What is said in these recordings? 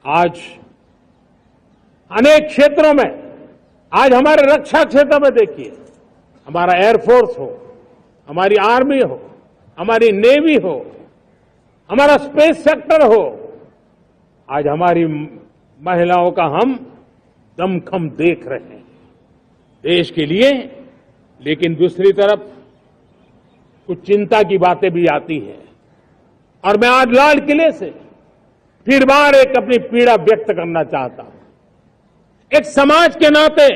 आज अनेक क्षेत्रों में, आज हमारे रक्षा क्षेत्र में देखिए, हमारा एयरफोर्स हो, हमारी आर्मी हो, हमारी नेवी हो, हमारा स्पेस सेक्टर हो, आज हमारी महिलाओं का हम दमखम देख रहे हैं देश के लिए। लेकिन दूसरी तरफ कुछ चिंता की बातें भी आती हैं और मैं आज लाल किले से फिर बार एक अपनी पीड़ा व्यक्त करना चाहता हूं। एक समाज के नाते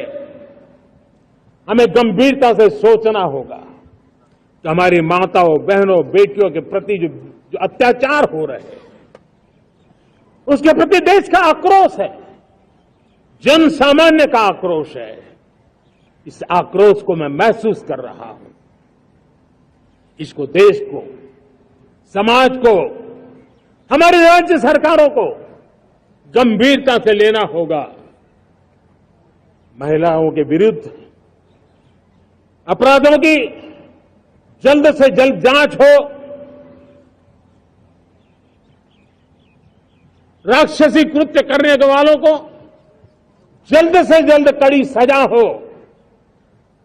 हमें गंभीरता से सोचना होगा कि हमारी माताओं, बहनों, बेटियों के प्रति जो अत्याचार हो रहे हैं, उसके प्रति देश का आक्रोश है, जन सामान्य का आक्रोश है। इस आक्रोश को मैं महसूस कर रहा हूं। इसको देश को, समाज को, हमारी राज्य सरकारों को गंभीरता से लेना होगा। महिलाओं के विरुद्ध अपराधों की जल्द से जल्द जांच हो, राक्षसी कृत्य करने वालों को जल्द से जल्द कड़ी सजा हो,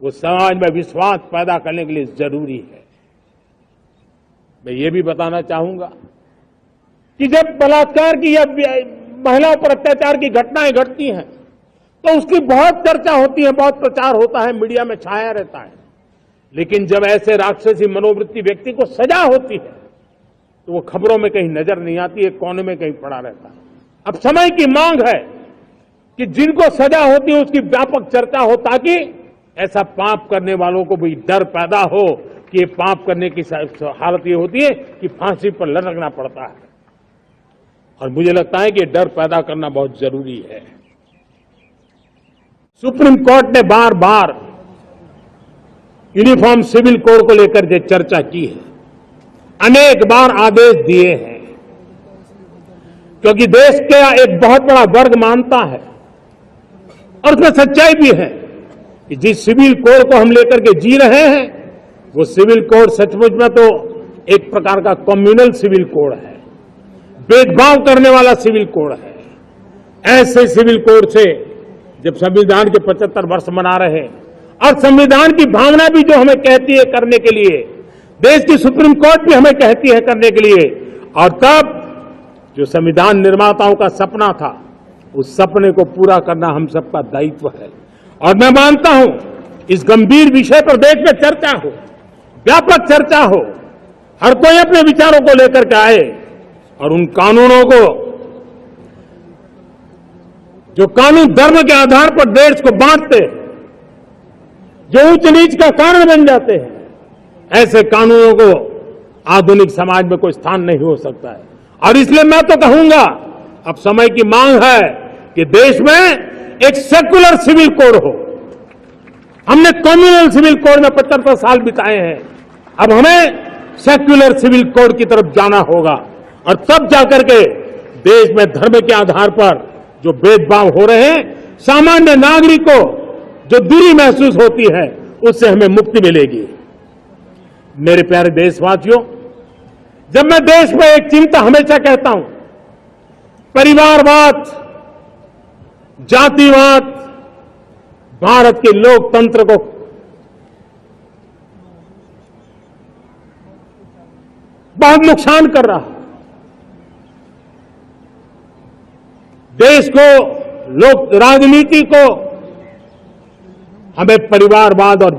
वो समाज में विश्वास पैदा करने के लिए जरूरी है। मैं ये भी बताना चाहूंगा कि जब बलात्कार की या महिलाओं पर अत्याचार की घटनाएं घटती हैं तो उसकी बहुत चर्चा होती है, बहुत प्रचार होता है, मीडिया में छाया रहता है। लेकिन जब ऐसे राक्षसी मनोवृत्ति व्यक्ति को सजा होती है तो वो खबरों में कहीं नजर नहीं आती है, कोने में कहीं पड़ा रहता है। अब समय की मांग है कि जिनको सजा होती है उसकी व्यापक चर्चा हो, ताकि ऐसा पाप करने वालों को भी डर पैदा हो कि ये पाप करने की हालत ये होती है कि फांसी पर लटकना पड़ता है। और मुझे लगता है कि ये डर पैदा करना बहुत जरूरी है। सुप्रीम कोर्ट ने बार बार यूनिफॉर्म सिविल कोड को लेकर जो चर्चा की है, अनेक बार आदेश दिए हैं, क्योंकि देश का एक बहुत बड़ा वर्ग मानता है और उसमें सच्चाई भी है कि जिस सिविल कोड को हम लेकर के जी रहे हैं वो सिविल कोड सचमुच में तो एक प्रकार का कम्युनल सिविल कोड है, भेदभाव करने वाला सिविल कोड है। ऐसे सिविल कोड से जब संविधान के 75 वर्ष मना रहे हैं और संविधान की भावना भी जो हमें कहती है करने के लिए, देश की सुप्रीम कोर्ट भी हमें कहती है करने के लिए, और तब जो संविधान निर्माताओं का सपना था उस सपने को पूरा करना हम सबका दायित्व है। और मैं मानता हूं इस गंभीर विषय पर देश में चर्चा हो, व्यापक चर्चा हो, हर कोई अपने विचारों को लेकर के आए और उन कानूनों को, जो कानून धर्म के आधार पर देश को बांटते, जो ऊंच नीच का कारण बन जाते हैं, ऐसे कानूनों को आधुनिक समाज में कोई स्थान नहीं हो सकता है। और इसलिए मैं तो कहूंगा अब समय की मांग है कि देश में एक सेक्युलर सिविल कोड हो। हमने कम्युनल सिविल कोड में 75 साल बिताए हैं, अब हमें सेक्युलर सिविल कोड की तरफ जाना होगा और तब जाकर के देश में धर्म के आधार पर जो भेदभाव हो रहे हैं, सामान्य नागरिक को जो दूरी महसूस होती है, उससे हमें मुक्ति मिलेगी। मेरे प्यारे देशवासियों, जब मैं देश में एक चिंता हमेशा कहता हूं, परिवारवाद, जातिवाद भारत के लोकतंत्र को बहुत नुकसान कर रहा है। देश को, लोक राजनीति को हमें परिवारवाद और